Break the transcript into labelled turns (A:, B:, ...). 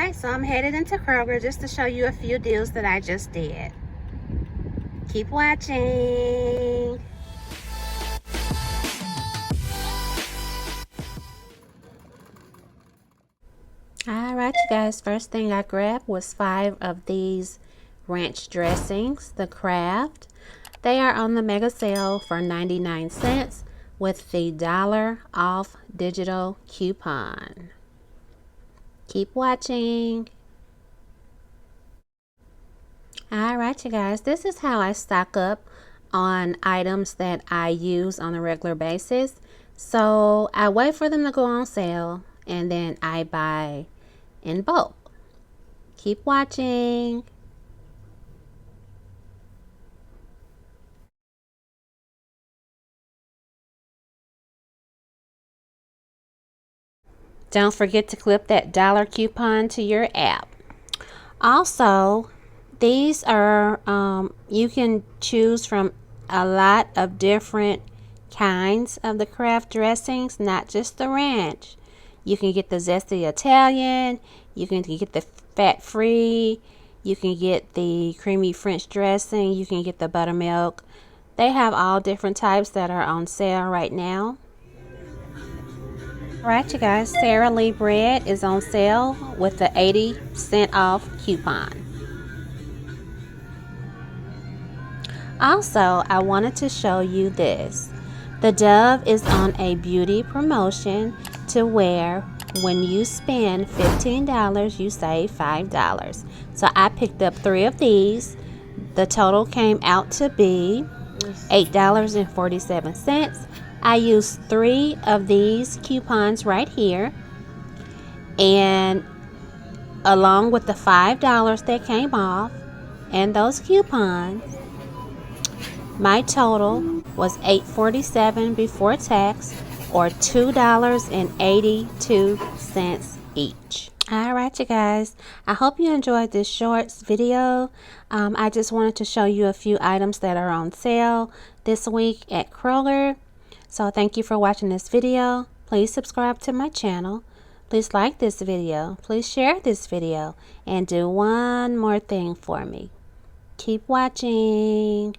A: Alright, so I'm headed into Kroger just to show you a few deals that I just did. Keep watching. Alright, you guys, first thing I grabbed was 5 of these ranch dressings, the Kraft. They are on the mega sale for 99 cents with the $1 off digital coupon. Keep watching. Alright, you guys, this is how I stock up on items that I use on a regular basis. So I wait for them to go on sale and then I buy in bulk. Keep watching. Don't forget to clip that $1 coupon to your app. Also, these are, you can choose from a lot of different kinds of the Kraft dressings, not just the ranch. You can get the zesty Italian, you can get the fat-free, you can get the creamy French dressing, you can get the buttermilk. They have all different types that are on sale right now. Alright, you guys, Sara Lee bread is on sale with the 80% off coupon. Also, I wanted to show you this. The Dove is on a beauty promotion to where when you spend $15, you save $5. So I picked up 3 of these. The total came out to be $8.47. I used 3 of these coupons right here. And along with the $5 that came off and those coupons, my total was $8.47 before tax, or $2.82 each. Alright, you guys, I hope you enjoyed this shorts video. I just wanted to show you a few items that are on sale this week at Kroger. So thank you for watching this video. Please subscribe to my channel. Please like this video. Please share this video. And do one more thing for me. Keep watching.